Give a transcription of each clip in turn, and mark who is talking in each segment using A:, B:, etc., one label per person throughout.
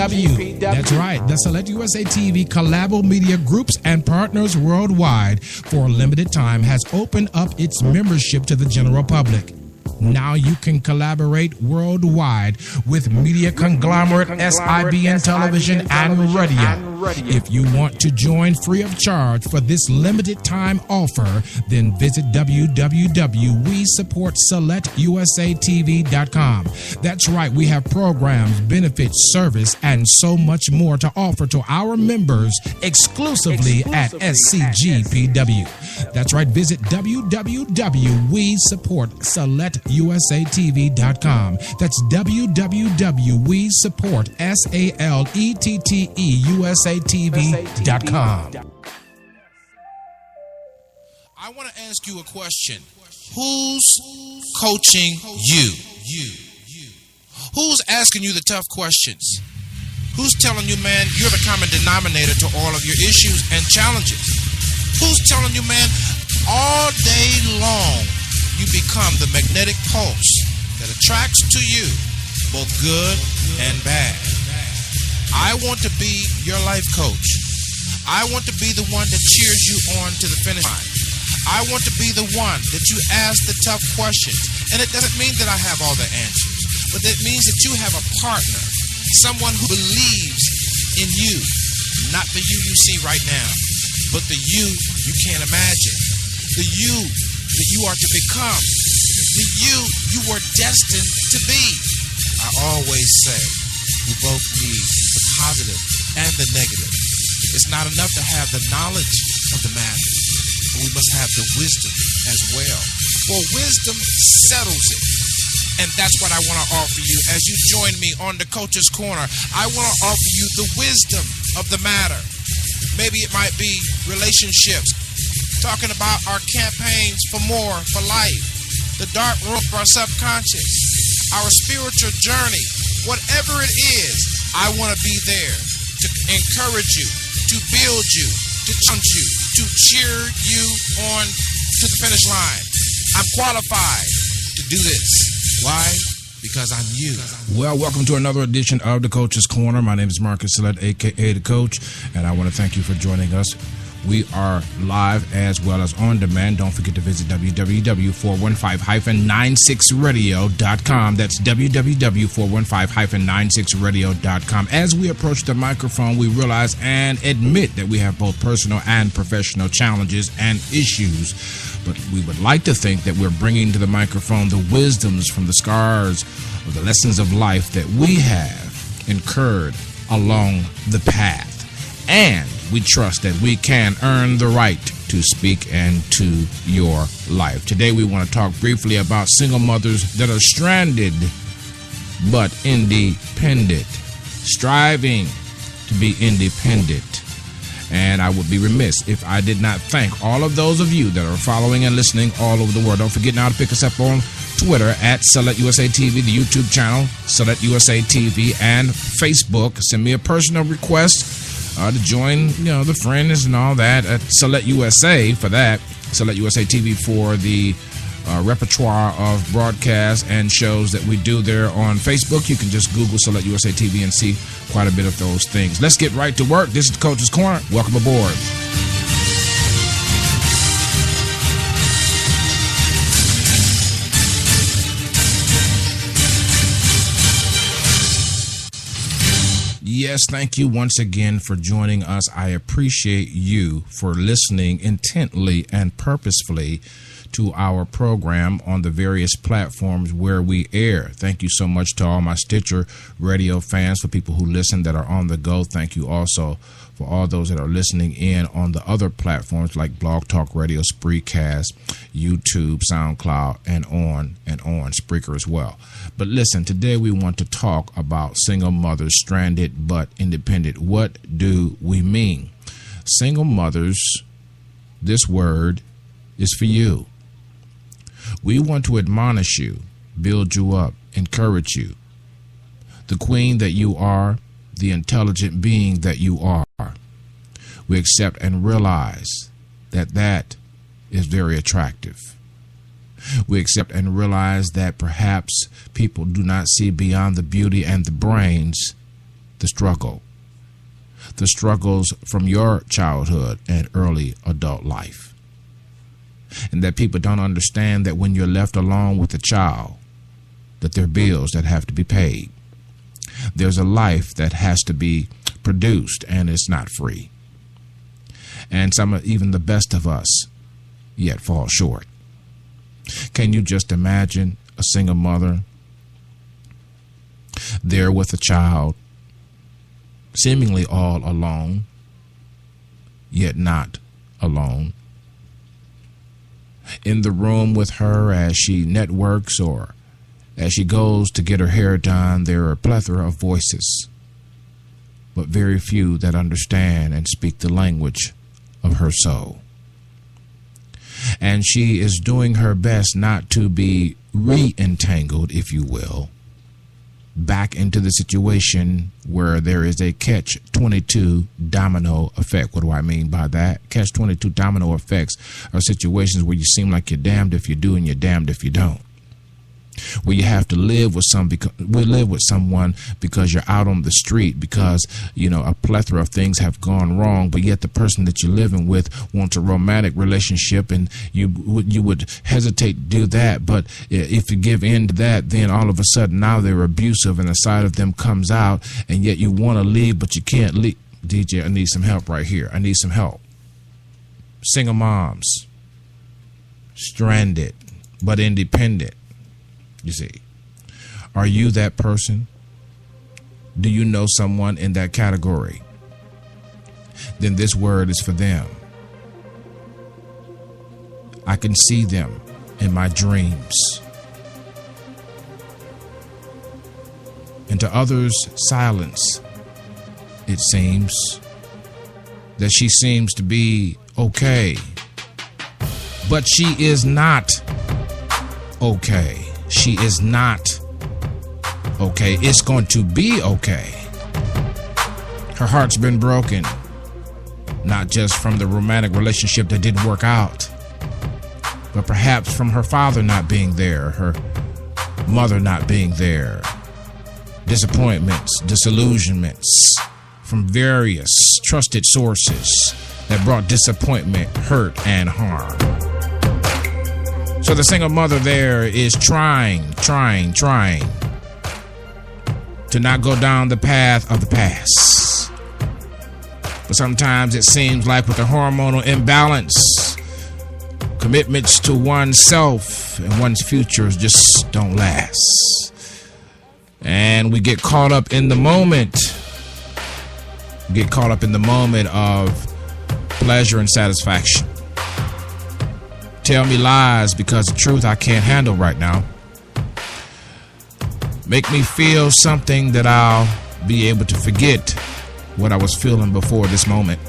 A: GPW. That's right. The Select USA TV Collabo Media Groups and Partners Worldwide for a limited time has opened up its membership to the general public. Now you can collaborate worldwide with media conglomerate SIBN Television and Radio. If you want to join free of charge for this limited time offer, then visit www.WeSupportSelectUSATV.com. That's right, we have programs, benefits, service, and so much more to offer to our members exclusively at SCGPW. That's right, visit www.WeSupportSelectUSATV.com. That's www.WeSupportSaletTV.com.
B: I want to ask you a question. Who's coaching you? Who's asking you the tough questions? Who's telling you, man, you're the common denominator to all of your issues and challenges? Who's telling you, man, all day long you become the magnetic pulse that attracts to you both good and bad? I want to be your life coach. I want to be the one that cheers you on to the finish line. I want to be the one that you ask the tough questions. And it doesn't mean that I have all the answers, but that means that you have a partner, someone who believes in you, not the you see right now, but the you can't imagine, the you that you are to become, the you were destined to be. I always say we both need the positive and the negative. It's not enough to have the knowledge of the matter. We must have the wisdom as well. For wisdom settles it. And that's what I want to offer you as you join me on the Coach's Corner. I want to offer you the wisdom of the matter. Maybe it might be relationships, talking about our campaigns for more, for life, the dark room of our subconscious, our spiritual journey, whatever it is. I want to be there to encourage you, to build you, to challenge you, to cheer you on to the finish line. I'm qualified to do this. Why? Because I'm you.
A: Well, welcome to another edition of the Coach's Corner. My name is Marcus Select, a.k.a. The Coach, and I want to thank you for joining us. We are live as well as on demand. Don't forget to visit www.415-96radio.com. That's www.415-96radio.com. As we approach the microphone, we realize and admit that we have both personal and professional challenges and issues. But we would like to think that we're bringing to the microphone the wisdoms from the scars of the lessons of life that we have incurred along the path. And we trust that we can earn the right to speak into your life. Today we want to talk briefly about single mothers that are stranded but independent, striving to be independent. And I would be remiss if I did not thank all of those of you that are following and listening all over the world. Don't forget now to pick us up on Twitter at Select USA TV, the YouTube channel, Select USA TV, and Facebook. Send me a personal request to join, the friends and all that at Select USA for that. Select USA TV for the repertoire of broadcasts and shows that we do there on Facebook. You can just Google Select USA TV and see quite a bit of those things. Let's get right to work. This is the Coach's Corner. Welcome aboard. Yes, thank you once again for joining us. I appreciate you for listening intently and purposefully to our program on the various platforms where we air. Thank you so much to all my Stitcher radio fans, for people who listen that are on the go. Thank you also for all those that are listening in on the other platforms like Blog Talk Radio, Spreaker, YouTube, SoundCloud, and on, Spreaker as well. But listen, today we want to talk about single mothers stranded but independent. What do we mean? Single mothers, this word is for you. We want to admonish you, build you up, encourage you. The queen that you are, the intelligent being that you are. We accept and realize that that is very attractive. We accept and realize that perhaps people do not see beyond the beauty and the brains the struggles from your childhood and early adult life. And that people don't understand that when you're left alone with a child, that there are bills that have to be paid. There's a life that has to be produced, and it's not free. And even the best of us yet fall short. Can you just imagine a single mother there with a child, seemingly all alone, yet not alone? In the room with her as she networks or as she goes to get her hair done, there are a plethora of voices, but very few that understand and speak the language of her soul. And she is doing her best not to be re-entangled, if you will, back into the situation where there is a catch-22 domino effect. What do I mean by that? Catch-22 domino effects are situations where you seem like you're damned if you do and you're damned if you don't. Where you have to live with someone because you're out on the street, because a plethora of things have gone wrong, but yet the person that you're living with wants a romantic relationship, and you would hesitate to do that. But if you give in to that, then all of a sudden now they're abusive and the side of them comes out, and yet you want to leave but you can't leave. DJ, I need some help right here. I need some help. Single moms, stranded but independent. You see, are you that person? Do you know someone in that category? Then this word is for them. I can see them in my dreams. And to others, silence. It seems that she seems to be okay, but she is not okay. She is not okay. It's going to be okay. Her heart's been broken, not just from the romantic relationship that didn't work out, but perhaps from her father not being there, her mother not being there, disappointments, disillusionments from various trusted sources that brought disappointment, hurt, and harm. So the single mother there is trying to not go down the path of the past. But sometimes it seems like with the hormonal imbalance, commitments to oneself and one's futures just don't last. And we get caught up in the moment. Get caught up in the moment of pleasure and satisfaction. Tell me lies because the truth I can't handle right now. Make me feel something that I'll be able to forget what I was feeling before this moment.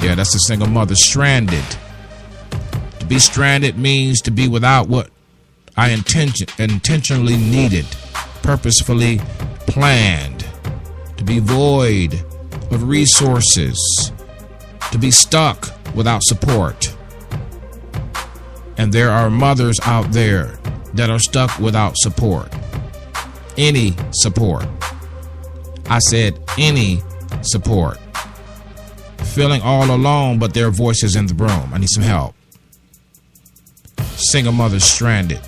A: Yeah, that's the single mother, stranded. To be stranded means to be without what I intentionally needed, purposefully planned. To be void of resources. To be stuck without support. And there are mothers out there that are stuck without support. Any support. I said any support. Feeling all alone, but there are voices in the room. I need some help. Single mother stranded.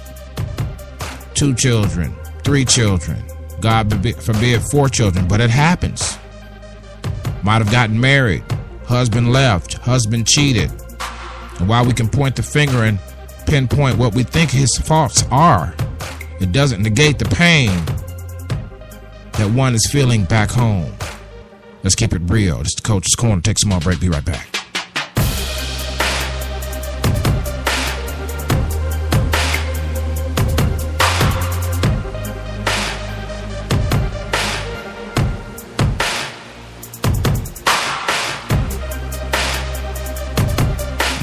A: 2 children, 3 children. God forbid 4 children, but it happens. Might have gotten married. Husband left. Husband cheated. And while we can point the finger and pinpoint what we think his faults are, it doesn't negate the pain that one is feeling back home. Let's keep it real. This is the Coach's Corner. Take a small break. Be right back.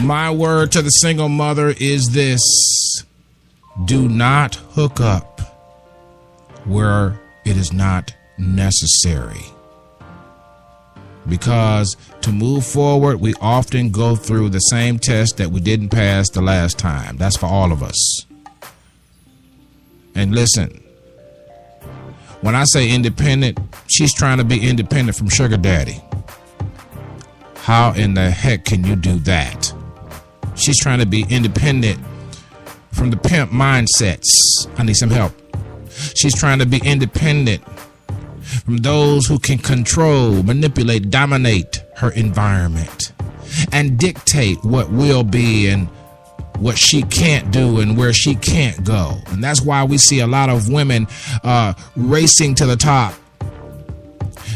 A: My word to the single mother is this: do not hook up where it is not necessary. Because to move forward, we often go through the same test that we didn't pass the last time. That's for all of us. And listen, When I say independent, she's trying to be independent from sugar daddy. How in the heck can you do that? She's trying to be independent from the pimp mindsets. I need some help. She's trying to be independent from those who can control, manipulate, dominate her environment and dictate what will be and what she can't do and where she can't go. And that's why we see a lot of women racing to the top,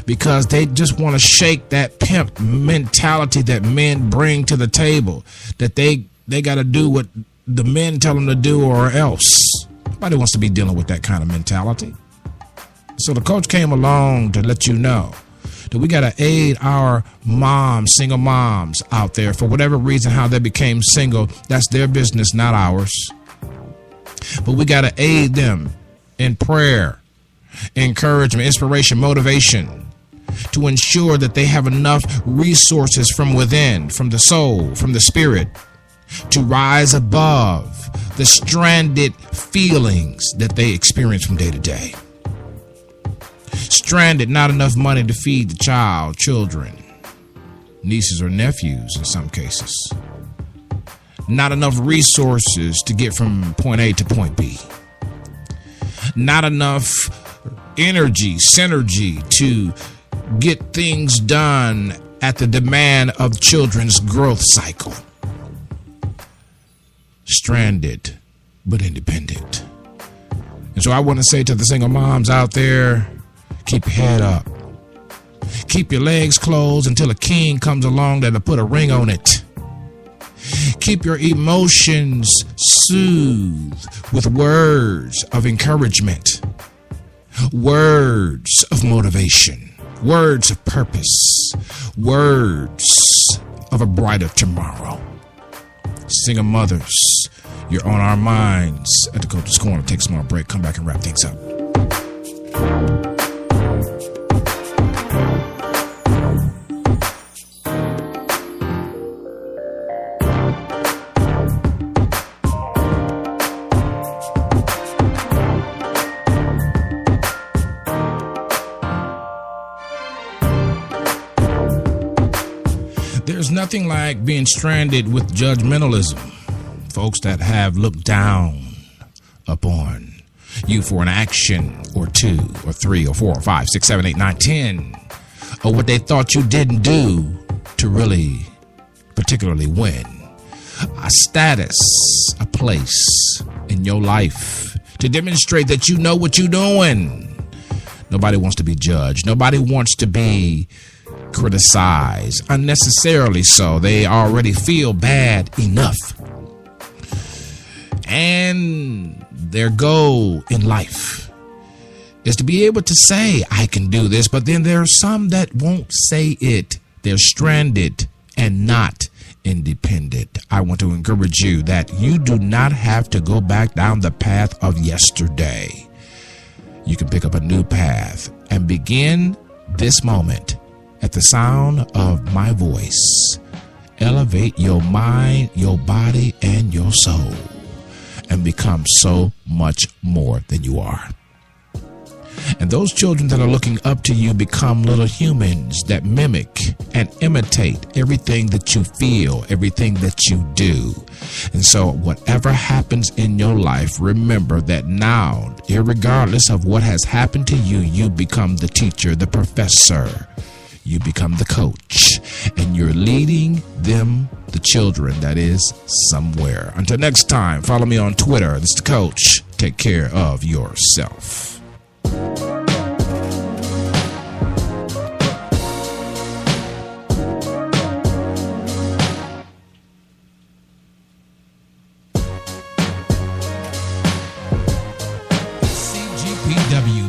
A: because they just want to shake that pimp mentality that men bring to the table, that they got to do what the men tell them to do or else. Nobody wants to be dealing with that kind of mentality. So the coach came along to let you know that we got to aid our moms, single moms out there, for whatever reason, how they became single. That's their business, not ours. But we got to aid them in prayer, encouragement, inspiration, motivation, to ensure that they have enough resources from within, from the soul, from the spirit, to rise above the stranded feelings that they experience from day to day. Stranded, not enough money to feed the children, nieces or nephews in some cases. Not enough resources to get from point A to point B. Not enough energy, synergy to get things done at the demand of children's growth cycle. Stranded, but independent. And so I want to say to the single moms out there, keep your head up. Keep your legs closed until a king comes along that'll put a ring on it. Keep your emotions soothed with words of encouragement, words of motivation, words of purpose, words of a brighter tomorrow. Single mothers, you're on our minds at the Coach's Corner. Take a small break, come back and wrap things up. There's nothing like being stranded with judgmentalism. Folks that have looked down upon you for an action or two or three or four or 5, 6, 7, 8, 9, 10, or what they thought you didn't do to really particularly win. A status, a place in your life to demonstrate that you know what you're doing. Nobody wants to be judged. Nobody wants to be criticized unnecessarily, so they already feel bad enough. And their goal in life is to be able to say, I can do this, but then there are some that won't say it. They're stranded and not independent. I want to encourage you that you do not have to go back down the path of yesterday. You can pick up a new path and begin this moment at the sound of my voice. Elevate your mind, your body, and your soul, and become so much more than you are. And those children that are looking up to you become little humans that mimic and imitate everything that you feel, everything that you do. And so whatever happens in your life, remember that now, irregardless of what has happened to you, you become the teacher, the professor. You become the coach, and you're leading them, the children, that is, somewhere. Until next time, follow me on Twitter. This is the Coach. Take care of yourself.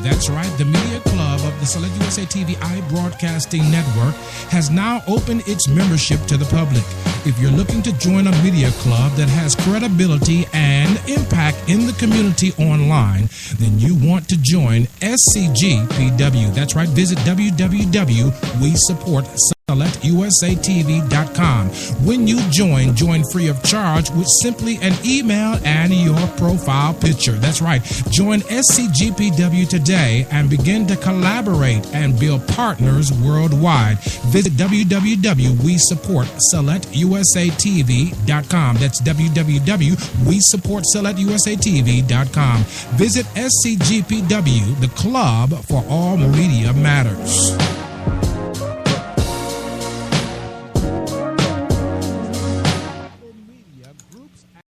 A: That's right, the Media Club of the Select USA TV iBroadcasting Network has now opened its membership to the public. If you're looking to join a media club that has credibility and impact in the community online, then you want to join SCGPW. That's right, visit www.wesupport SelectUSATV.com. When you join free of charge with simply an email and your profile picture. That's right. Join SCGPW today and begin to collaborate and build partners worldwide. Visit www.WeSupportSelectUSATV.com. That's www.WeSupportSelectUSATV.com. Visit SCGPW, the club for all media matters.